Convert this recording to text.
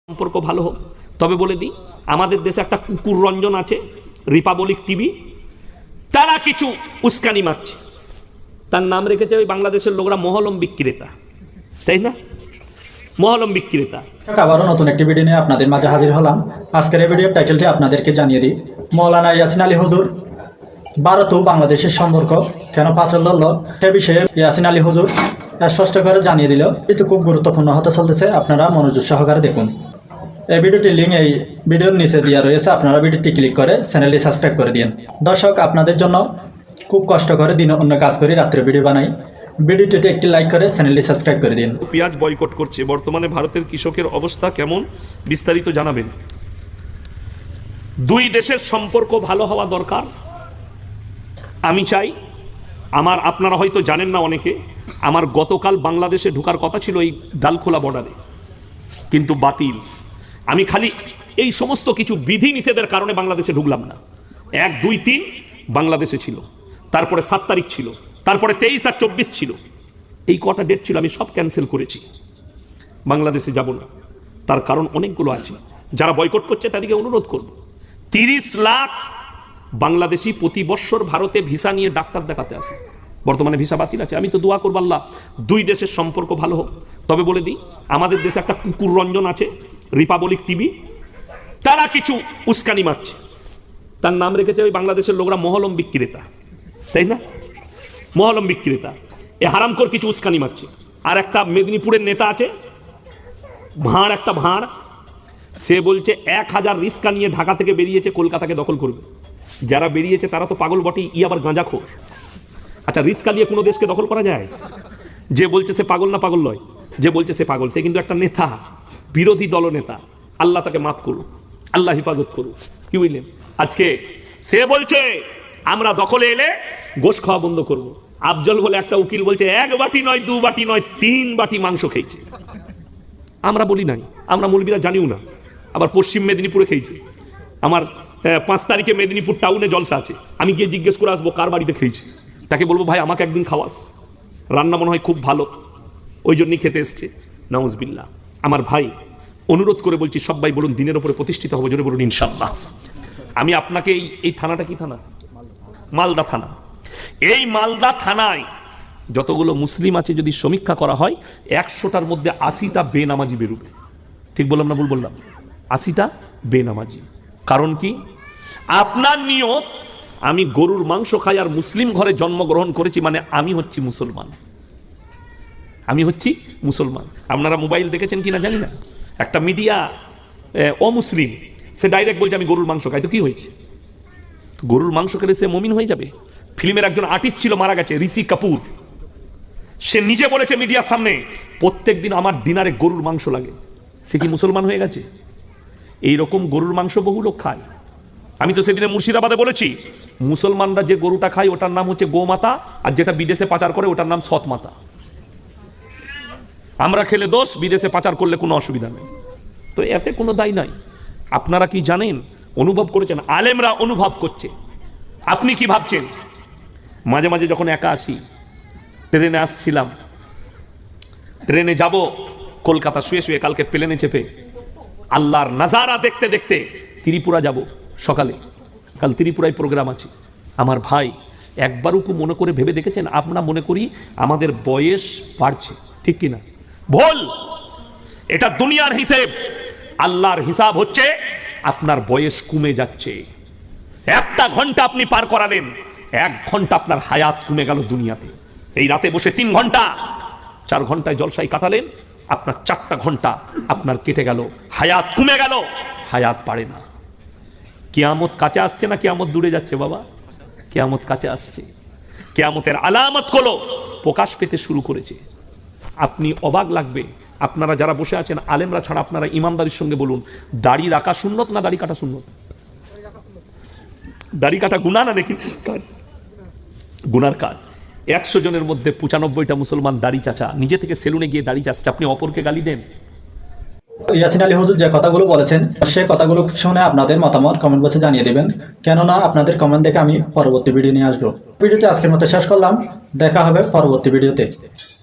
সম্পর্ক ভালো হোক। তবে বলে দিই, আমাদের দেশে একটা কুকুর রঞ্জন আছে, রিপাবলিক টিভি, তারা কিছু উস্কানি মারছে। তার নাম রেখেছে ওই বাংলাদেশের লোকরা মহলম বিক্রেতা, তাই না? মহলম বিক্রেতা। আবারও নতুন একটি ভিডিও নিয়ে আপনাদের মাঝে হাজির হলাম। আজকের এই ভিডিওর টাইটেলটি আপনাদেরকে জানিয়ে দিই। মৌলানা ইয়াসিন আলী হুজুর ভারত ও বাংলাদেশের সম্পর্ক কেন পাথর লড়ল সে বিষয়ে ইয়াসিন আলী হুজুর স্পষ্ট করে জানিয়ে দিল। এটি খুব গুরুত্বপূর্ণ হতে চলতেছে, আপনারা মনোযোগ সহকারে দেখুন। এই ভিডিওটির লিঙ্ক এই ভিডিওর নিচে দেওয়া রয়েছে, আপনারা ভিডিওটি ক্লিক করে চ্যানেলটি সাবস্ক্রাইব করে দিন। দর্শক, আপনাদের জন্য খুব কষ্ট করে দিন অন্য কাজ করি, রাত্রে ভিডিও বানাই। ভিডিওটিতে একটি লাইক করে চ্যানেলটি সাবস্ক্রাইব করে দিন। পেঁয়াজ বয়কট করছে, বর্তমানে ভারতের কৃষকের অবস্থা কেমন বিস্তারিত জানাবেন। দুই দেশের সম্পর্ক ভালো হওয়া দরকার। আমি চাই, আপনারা হয়তো জানেন না অনেকে, আমার গতকাল বাংলাদেশে ঢোকার কথা ছিল এই ডালখোলা বর্ডারে, কিন্তু বাতিল। আমি খালি এই সমস্ত কিছু বিধি নিষেধের কারণে বাংলাদেশে ঢুকলাম না। 1, 2, 3 বাংলাদেশে ছিল, তারপরে 7 তারিখ ছিল, তারপরে 23 আর 24 ছিল, এই কটা ডেট ছিল, আমি সব ক্যান্সেল করেছি। বাংলাদেশে যাব না, তার কারণ অনেকগুলো আছে। যারা বয়কট করছে তাদেরকে অনুরোধ করব, 30 লাখ বাংলাদেশি প্রতি বৎসর ভারতে ভিসা নিয়ে ডাক্তার দেখাতে আসে। বর্তমানে ভিসা বাতিল আছে। আমি তো দোয়া করব আল্লাহ দুই দেশের সম্পর্ক ভালো হোক। তবে বলে দিই, আমাদের দেশে একটা কুকুর রঞ্জন আছে, রিপাবলিক টিভি, তারা কিছু উস্কানি মারছে। তার নাম রেখেছে ওই বাংলাদেশের লোকরা মহলম বিক্রেতা, তাই না? মহলম বিক্রেতা। এ হারামখোর কিছু উস্কানি মারছে। আর একটা মেদিনীপুরের নেতা আছে, একটা ভাঁড়, সে বলছে 1000 রিস্কা নিয়ে ঢাকা থেকে বেরিয়েছে, কলকাতাকে দখল করবে। যারা বেরিয়েছে তারা তো পাগল বটেই, আবার গাঁজাখোর। আচ্ছা, রিস্কা দিয়ে কোনো দেশকে দখল করা যায়? যে বলছে সে পাগল না পাগল নয়, যে বলছে সে পাগল, সে কিন্তু একটা নেতা, বিরোধী দলনেতা। আল্লাহ তাকে মাফ করুক, আল্লাহ হেফাজত করুক। কি বুঝলেন? আজকে সে বলছে আমরা দখলে এলে গোশ খাওয়া বন্ধ করব। আফজল বলে একটা উকিল বলছে 1 বাটি নয়, 2 বাটি নয়, 3 বাটি মাংস খেয়েছে। আমরা বলি নাই, আমরা মৌলবীরা জানিও না। আবার পশ্চিম মেদিনীপুরে খেয়েছে। আমার 5 তারিখে মেদিনীপুর টাউনে জলসা আছে, আমি গিয়ে জিজ্ঞেস করে আসবো কার বাড়িতে খেয়েছে। তাকে বলবো ভাই আমাকে একদিন খাওয়াস, রান্না মনে হয় খুব ভালো, ওই জন্যই খেতে এসছে। নাউজুবিল্লাহ। আমার ভাই, অনুরোধ করে বলছি, সবাই বলুন দিনের উপরে প্রতিষ্ঠিত হবে, জোরে বলুন ইনশাআল্লাহ। আমি আপনাকে এই থানাটা কি থানা? মালদা থানা। এই মালদা থানায় যতগুলো মুসলিম আছে যদি সমীক্ষা করা হয়, 100টার মধ্যে 80টা বেনামাজি বেরোবে। ঠিক বললাম না ভুল বললাম? 80টা বেনামাজি। কারণ কি? আপনার নিয়ত আমি গরুর মাংস খাই আর মুসলিম ঘরে জন্মগ্রহণ করেছি, মানে আমি হচ্ছি মুসলমান। আমি হচ্ছি মুসলমান। আপনারা মোবাইল দেখেছেন কিনা জানি না, একটা মিডিয়া অমুসলিম, সে ডাইরেক্ট বলছে আমি গরুর মাংস খাই। তো কি হয়েছে? গরুর মাংস খেলে সে মুমিন হয়ে যাবে? ফিল্মের একজন আর্টিস্ট ছিল, মারা গেছে, ঋষি কাপুর, সে নিজে বলেছে মিডিয়ার সামনে, প্রত্যেক দিন আমার ডিনারে গরুর মাংস লাগে। সে কি মুসলমান হয়ে গেছে? এইরকম গরুর মাংস বহু লোক খায়। আমি তো সেদিনে মুর্শিদাবাদে বলেছি, মুসলমানরা যে গরুটা খায় ওটার নাম হচ্ছে গোমাতা, আর যেটা বিদেশে পাচার করে ওটার নাম সৎমাতা। আমরা খেলে দোষ, বিদেশে পাচার করলে কোনো অসুবিধা নেই। তো এতে কোনো দায় নাই। আপনারা কি জানেন, অনুভব করেছেন, আলেমরা অনুভব করছে। আপনি কি ভাবছেন? মাঝে মাঝে যখন একা আসি, ট্রেনে আসছিলাম, ট্রেনে যাব কলকাতা, শুয়ে শুয়ে কালকে প্লেনে চেপে আল্লাহর নাজারা দেখতে দেখতে ত্রিপুরা যাব সকালে। কাল ত্রিপুরায় প্রোগ্রাম আছে। আমার ভাই, একবারও কি মনে করে ভেবে দেখেছেন? আমরা মনে করি আমাদের বয়স বাড়ছে, ঠিক কিনা? ভুল। এটা দুনিয়ার হিসেব। আল্লাহর হিসাব হচ্ছে আপনার বয়স কমে যাচ্ছে। 1টা ঘন্টা আপনি পার করালেন, 1 ঘন্টা আপনার হায়াত কমে গেল দুনিয়াতে। এই রাতে বসে 3 ঘন্টা 4 ঘন্টায় জলসাই কাটালেন, আপনার 4টা ঘন্টা আপনার কেটে গেল, হায়াত কমে গেল, হায়াত বাড়ে না। কিয়ামত কাছে আসছে না কিয়ামত দূরে যাচ্ছে? বাবা, কিয়ামত কাছে আসছে। কিয়ামতের আলামত গুলো প্রকাশ পেতে শুরু করেছে। আপনি অবাক লাগবে, আপনারা যারা বসে আছেন আলেমরা ছাড়া, আপনারা ইমানদারির সঙ্গে বলুন, দাড়ি রাখা সুন্নত না দাড়ি কাটা সুন্নত? দাড়ি কাটা গুনাহ না নাকি? গুনার কাজ। 100 জনের মধ্যে 95টা মুসলমান দাড়ি চাচা, নিজে থেকে সেলুনে গিয়ে দাড়ি চাচ্ছে, আপনি অপরকে গালি দেন। ইয়াসিন আলী হুজুর যে কথাগুলো বলেছেন, সে কথাগুলো শুনে আপনাদের মতামত কমেন্ট বক্সে জানিয়ে দেবেন, কেননা আপনাদের কমেন্ট দেখে আমি পরবর্তী ভিডিও নিয়ে আসবো। ভিডিওতে আজকের মতো শেষ করলাম, দেখা হবে পরবর্তী ভিডিওতে।